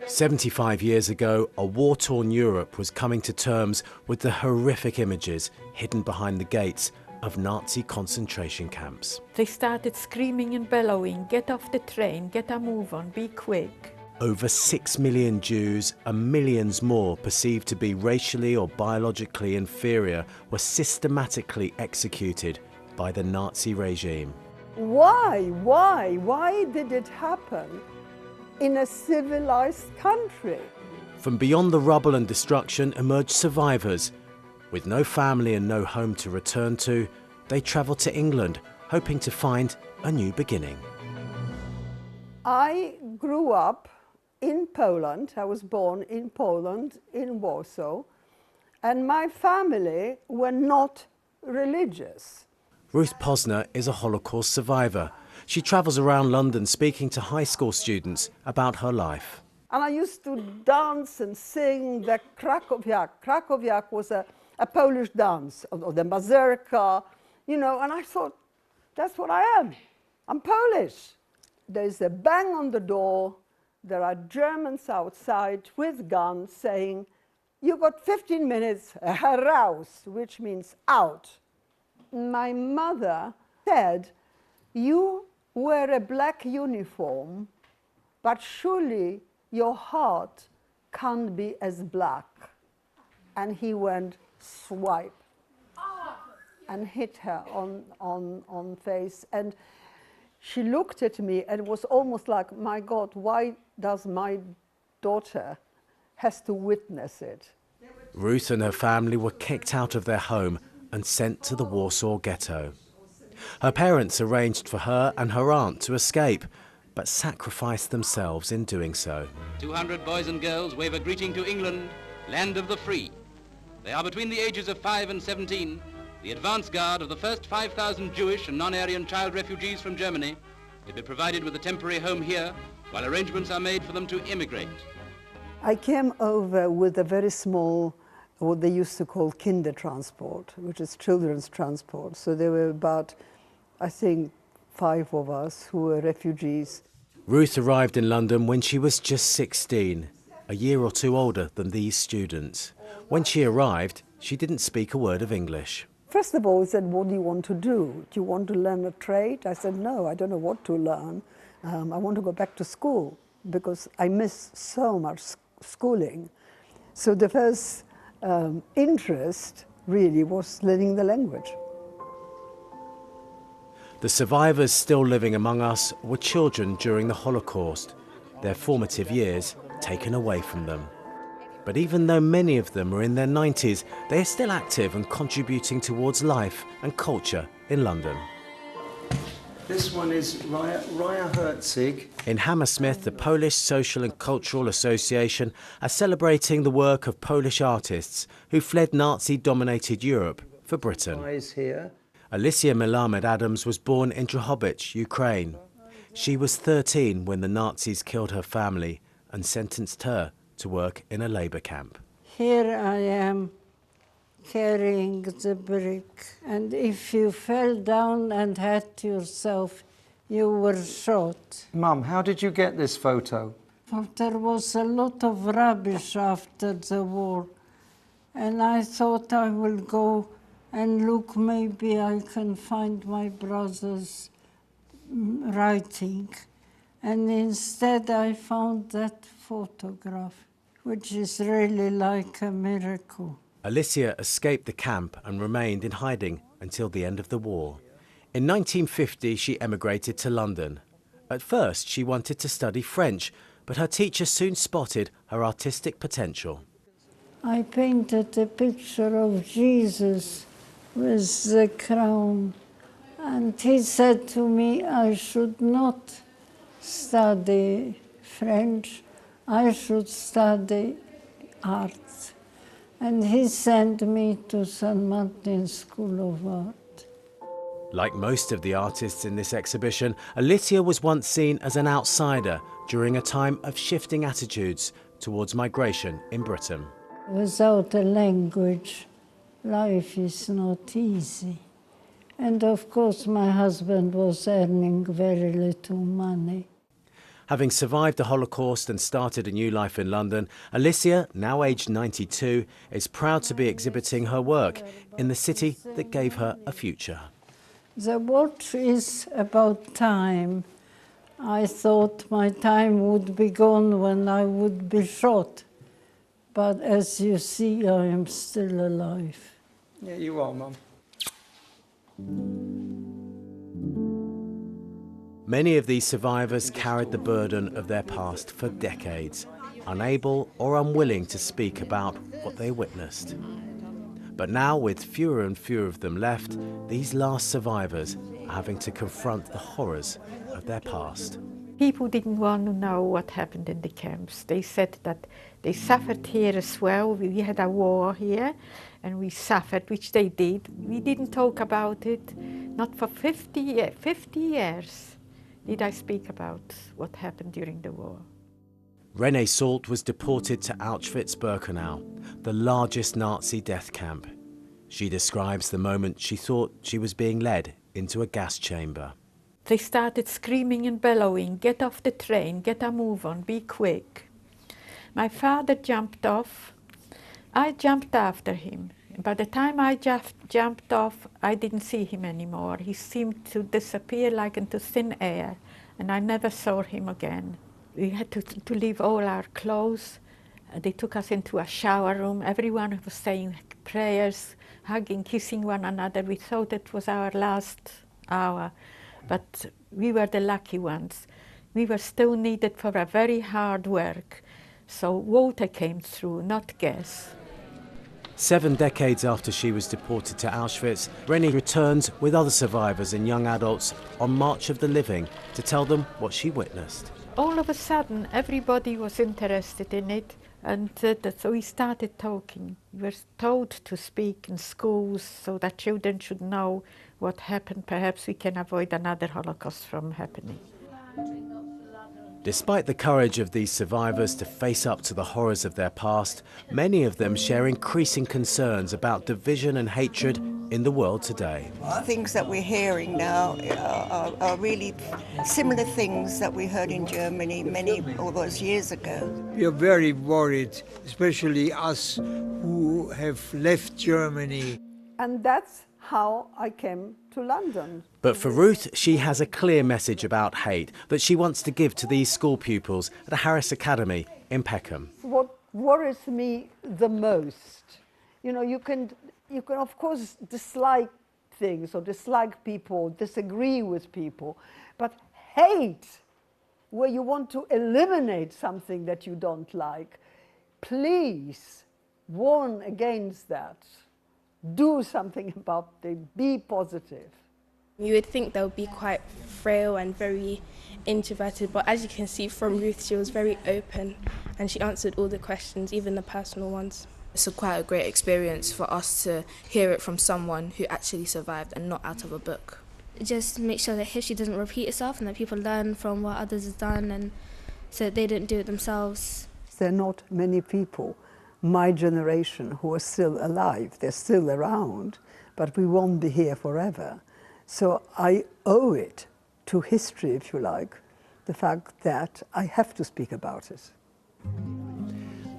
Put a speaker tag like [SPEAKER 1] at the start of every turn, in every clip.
[SPEAKER 1] 75 years ago, a war-torn Europe was coming to terms with the horrific images hidden behind the gates of Nazi concentration camps.
[SPEAKER 2] They started screaming and bellowing, "Get off the train, get a move on, be quick."
[SPEAKER 1] Over 6 million Jews and millions more perceived to be racially or biologically inferior were systematically executed by the Nazi regime.
[SPEAKER 3] Why did it happen in a civilized country?
[SPEAKER 1] From beyond the rubble and destruction emerged survivors. With no family and no home to return to, they travelled to England, hoping to find a new beginning.
[SPEAKER 3] I grew up in Poland. I was born in Poland, in Warsaw, and my family were not religious.
[SPEAKER 1] Ruth Posner is a Holocaust survivor. She travels around London speaking to high school students about her life.
[SPEAKER 3] And I used to dance and sing the Krakowiak. Krakowiak was a Polish dance, or the mazurka, you know, and I thought, that's what I am. I'm Polish. There's a bang on the door. There are Germans outside with guns saying, "You got 15 minutes, heraus," which means out. My mother said, "You wear a black uniform, but surely your heart can't be as black." And he went swipe and hit her on face. And she looked at me and it was almost like, my God, why does my daughter has to witness it?
[SPEAKER 1] Ruth and her family were kicked out of their home and sent to the Warsaw Ghetto. Her parents arranged for her and her aunt to escape, but sacrificed themselves in doing so.
[SPEAKER 4] 200 boys and girls wave a greeting to England, land of the free. They are between the ages of 5 and 17, the advance guard of the first 5,000 Jewish and non-Aryan child refugees from Germany to be provided with a temporary home here while arrangements are made for them to immigrate.
[SPEAKER 3] I came over with a very small, what they used to call Kindertransport, which is children's transport. So there were about, I think, 5 of us who were refugees.
[SPEAKER 1] Ruth arrived in London when she was just 16, a year or two older than these students. When she arrived, she didn't speak a word of English.
[SPEAKER 3] First of all, he said, "What do you want to do? Do you want to learn a trade?" I said, "No, I don't know what to learn. I want to go back to school because I miss so much schooling." So the first interest really was learning the language.
[SPEAKER 1] The survivors still living among us were children during the Holocaust, their formative years taken away from them. But even though many of them are in their 90s, they are still active and contributing towards life and culture in London.
[SPEAKER 5] This one is Raya Herzig.
[SPEAKER 1] In Hammersmith, the Polish Social and Cultural Association are celebrating the work of Polish artists who fled Nazi-dominated Europe for Britain.
[SPEAKER 5] Here.
[SPEAKER 1] Alicia Melamed-Adams was born in Drohobych, Ukraine. She was 13 when the Nazis killed her family and sentenced her to work in a labour camp.
[SPEAKER 6] Here I am carrying the brick, and if you fell down and hurt yourself, you were shot.
[SPEAKER 5] Mum, how did you get this photo?
[SPEAKER 6] Well, there was a lot of rubbish after the war, and I thought I will go and look, maybe I can find my brother's writing. And instead I found that photograph, which is really like a miracle.
[SPEAKER 1] Alicia escaped the camp and remained in hiding until the end of the war. In 1950, she emigrated to London. At first, she wanted to study French, but her teacher soon spotted her artistic potential.
[SPEAKER 6] I painted a picture of Jesus with the crown, and he said to me I should not study French, I should study art. And he sent me to St. Martin's School of Art.
[SPEAKER 1] Like most of the artists in this exhibition, Alicia was once seen as an outsider during a time of shifting attitudes towards migration in Britain.
[SPEAKER 6] Without a language, life is not easy. And of course, my husband was earning very little money.
[SPEAKER 1] Having survived the Holocaust and started a new life in London, Alicia, now aged 92, is proud to be exhibiting her work in the city that gave her a future.
[SPEAKER 6] The watch is about time. I thought my time would be gone when I would be shot. But as you see, I am still alive.
[SPEAKER 5] Yeah, you are, Mum.
[SPEAKER 1] Many of these survivors carried the burden of their past for decades, unable or unwilling to speak about what they witnessed. But now, with fewer and fewer of them left, these last survivors are having to confront the horrors of their past.
[SPEAKER 2] People didn't want to know what happened in the camps. They said that they suffered here as well. We had a war here and we suffered, which they did. We didn't talk about it, not for 50 years did I speak about what happened during the war.
[SPEAKER 1] Renée Salt was deported to Auschwitz-Birkenau, the largest Nazi death camp. She describes the moment she thought she was being led into a gas chamber.
[SPEAKER 2] They started screaming and bellowing, "Get off the train, get a move on, be quick." My father jumped off. I jumped after him. By the time I jumped off, I didn't see him anymore. He seemed to disappear like into thin air, and I never saw him again. We had to leave all our clothes. They took us into a shower room. Everyone was saying prayers, hugging, kissing one another. We thought it was our last hour, but we were the lucky ones. We were still needed for a very hard work, so water came through, not gas.
[SPEAKER 1] 7 decades after she was deported to Auschwitz, Renée returns with other survivors and young adults on March of the Living to tell them what she witnessed.
[SPEAKER 2] All of a sudden, everybody was interested in it, and so we started talking. We were told to speak in schools so that children should know what happened. Perhaps we can avoid another Holocaust from happening.
[SPEAKER 1] Despite the courage of these survivors to face up to the horrors of their past, many of them share increasing concerns about division and hatred in the world today.
[SPEAKER 7] Things that we're hearing now are really similar things that we heard in Germany many of those years ago.
[SPEAKER 8] We are very worried, especially us who have left Germany.
[SPEAKER 3] And that's how I came to London.
[SPEAKER 1] But for Ruth, she has a clear message about hate that she wants to give to these school pupils at the Harris Academy in Peckham.
[SPEAKER 3] What worries me the most, you can of course dislike things or dislike people, disagree with people, but hate, where you want to eliminate something that you don't like, please warn against that. Do something about it, be positive.
[SPEAKER 9] You would think they would be quite frail and very introverted, but as you can see from Ruth, she was very open and she answered all the questions, even the personal ones.
[SPEAKER 10] It's quite a great experience for us to hear it from someone who actually survived and not out of a book.
[SPEAKER 11] Just make sure that history doesn't repeat itself and that people learn from what others have done, and so that they didn't do it themselves.
[SPEAKER 3] There are not many people, my generation, who are still alive. They're still around, but we won't be here forever. So I owe it to history, if you like, the fact that I have to speak about it.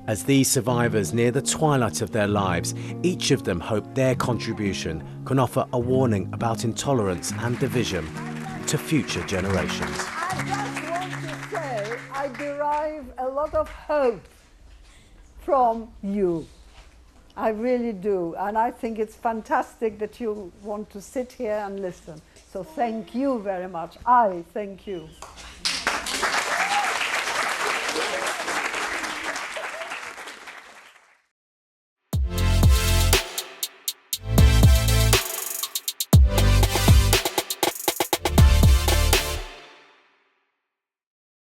[SPEAKER 1] As these survivors near the twilight of their lives, each of them hope their contribution can offer a warning about intolerance and division to future generations.
[SPEAKER 3] I just want to say I derive a lot of hope from you. I really do. And I think it's fantastic that you want to sit here and listen. So thank you very much. I thank you.